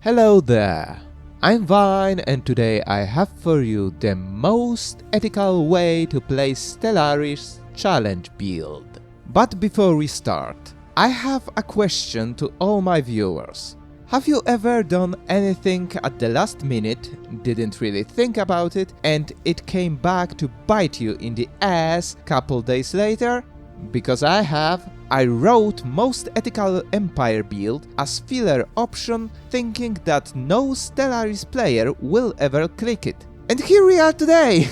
Hello there, I'm Vine and today I have for you the most ethical way to play Stellaris challenge build. But before we start, I have a question to all my viewers. Have you ever done anything at the last minute, didn't really think about it, and it came back to bite you in the ass couple days later? Because I have. I wrote most ethical Empire build as filler option, thinking that no Stellaris player will ever click it. And here we are today!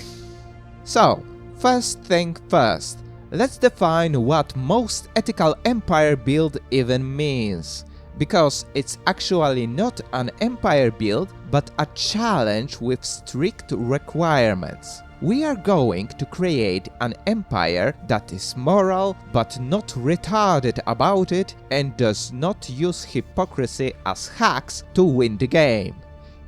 So, first thing first, let's define what most ethical Empire build even means. Because it's actually not an Empire build, but a challenge with strict requirements. We are going to create an empire that is moral but not retarded about it and does not use hypocrisy as hacks to win the game.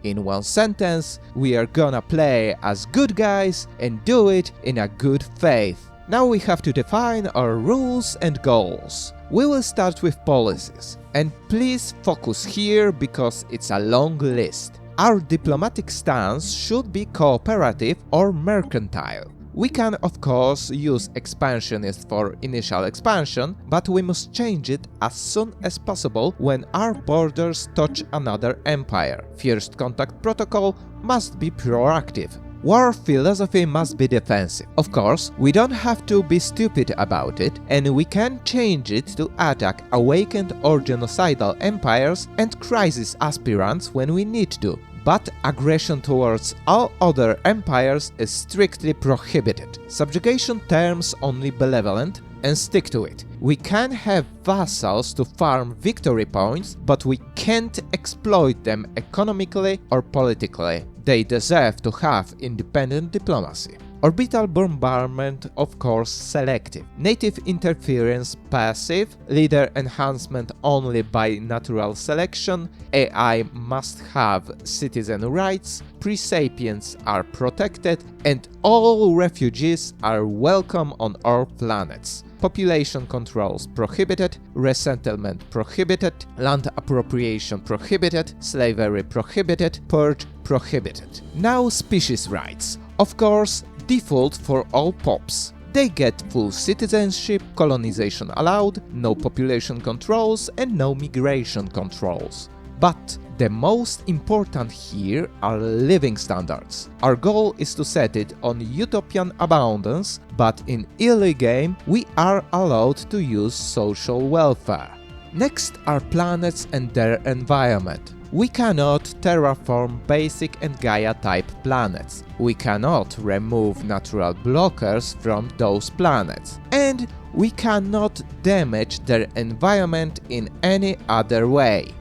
In one sentence, we are gonna play as good guys and do it in a good faith. Now we have to define our rules and goals. We will start with policies, and please focus here because it's a long list. Our diplomatic stance should be cooperative or mercantile. We can of course use expansionist for initial expansion, but we must change it as soon as possible when our borders touch another empire. First contact protocol must be proactive. War philosophy must be defensive. Of course, we don't have to be stupid about it, and we can change it to attack awakened or genocidal empires and crisis aspirants when we need to. But aggression towards all other empires is strictly prohibited. Subjugation terms only benevolent and stick to it. We can have vassals to farm victory points, but we can't exploit them economically or politically. They deserve to have independent diplomacy. Orbital bombardment, of course, selective. Native interference, passive. Leader enhancement only by natural selection. AI must have citizen rights. Pre-sapiens are protected, and all refugees are welcome on our planets. Population controls prohibited, resettlement prohibited, land appropriation prohibited, slavery prohibited, purge prohibited. Now species rights. Of course, default for all pops. They get full citizenship, colonization allowed, no population controls and no migration controls. But the most important here are living standards. Our goal is to set it on utopian abundance, but in early game we are allowed to use social welfare. Next are planets and their environment. We cannot terraform basic and Gaia-type planets. We cannot remove natural blockers from those planets. And we cannot damage their environment in any other way.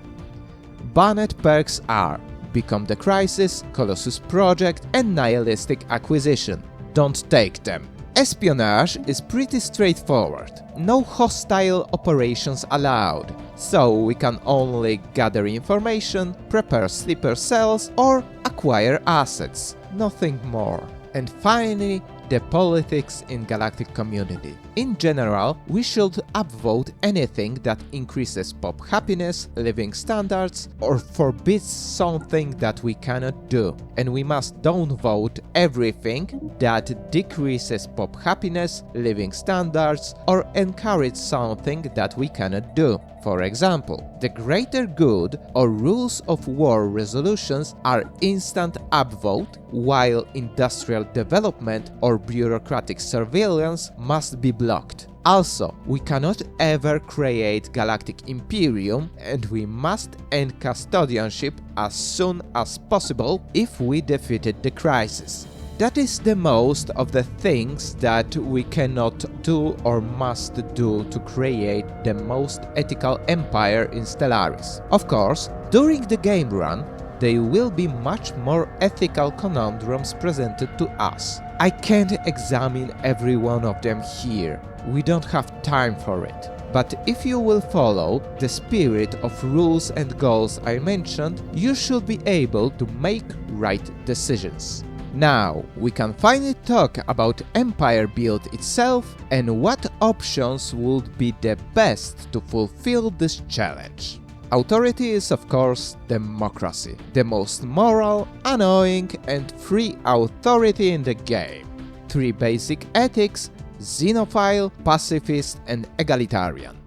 Banned perks are Become the Crisis, Colossus Project and Nihilistic Acquisition. Don't take them. Espionage is pretty straightforward. No hostile operations allowed, so we can only gather information, prepare sleeper cells or acquire assets, nothing more. And finally, the politics in galactic community. In general, we should upvote anything that increases pop happiness, living standards, or forbids something that we cannot do. And we must downvote everything that decreases pop happiness, living standards, or encourage something that we cannot do. For example, the greater good or rules of war resolutions are instant upvote, while industrial development or bureaucratic surveillance must be blocked. Also, we cannot ever create Galactic Imperium, and we must end custodianship as soon as possible if we defeated the crisis. That is the most of the things that we cannot do or must do to create the most ethical empire in Stellaris. Of course, during the game run, there will be much more ethical conundrums presented to us. I can't examine every one of them here, we don't have time for it. But if you will follow the spirit of rules and goals I mentioned, you should be able to make right decisions. Now, we can finally talk about Empire build itself and what options would be the best to fulfill this challenge. Authority is of course democracy, the most moral, annoying and free authority in the game. 3 basic ethics: Xenophile, Pacifist and Egalitarian.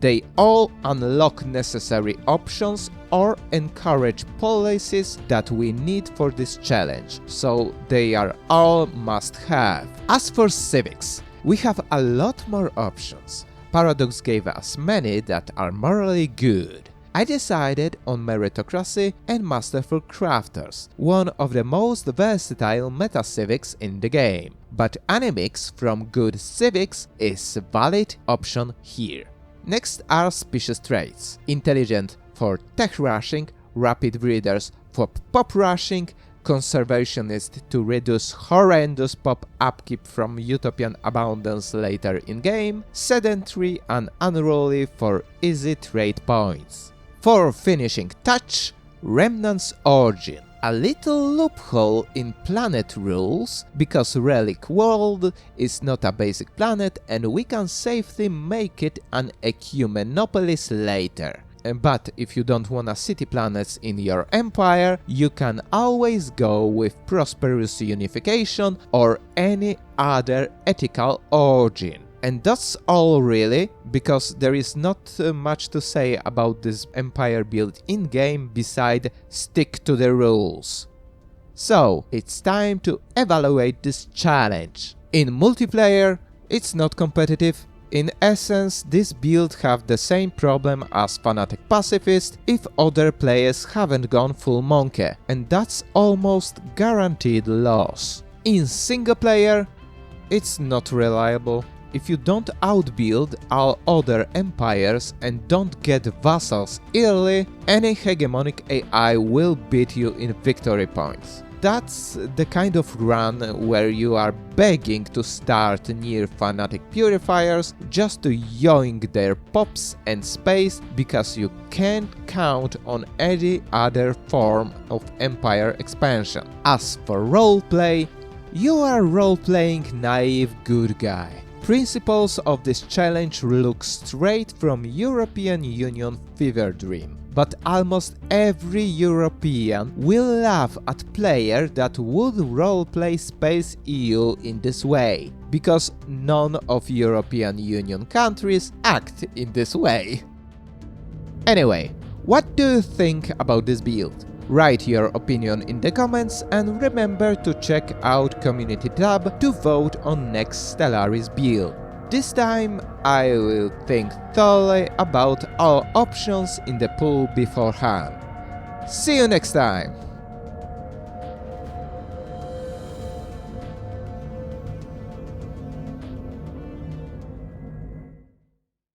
They all unlock necessary options or encourage policies that we need for this challenge, so they are all must-have. As for civics, we have a lot more options. Paradox gave us many that are morally good. I decided on Meritocracy and Masterful Crafters, one of the most versatile meta-civics in the game. But any mix from good civics is a valid option here. Next are species traits: intelligent for tech rushing, rapid breeders for pop rushing, conservationist to reduce horrendous pop upkeep from utopian abundance later in game, sedentary and unruly for easy trade points. For finishing touch, Remnants Origin. A little loophole in planet rules, because Relic World is not a basic planet and we can safely make it an ecumenopolis later. But if you don't want city planets in your empire, you can always go with Prosperous Unification or any other ethical origin. And that's all really, because there is not much to say about this empire build in-game beside stick to the rules. So, it's time to evaluate this challenge. In multiplayer, it's not competitive. In essence, this build have the same problem as Fanatic Pacifist if other players haven't gone full monkey, and that's almost guaranteed loss. In single player, it's not reliable. If you don't outbuild all other empires and don't get vassals early, any hegemonic AI will beat you in victory points. That's the kind of run where you are begging to start near fanatic purifiers just to yoink their pops and space because you can't count on any other form of empire expansion. As for roleplay, you are roleplaying naive good guy. Principles of this challenge look straight from European Union fever dream. But almost every European will laugh at player that would roleplay Space EU in this way, because none of European Union countries act in this way. Anyway, what do you think about this build? Write your opinion in the comments and remember to check out Community tab to vote on next Stellaris build. This time I will think thoroughly about all options in the pool beforehand. See you next time!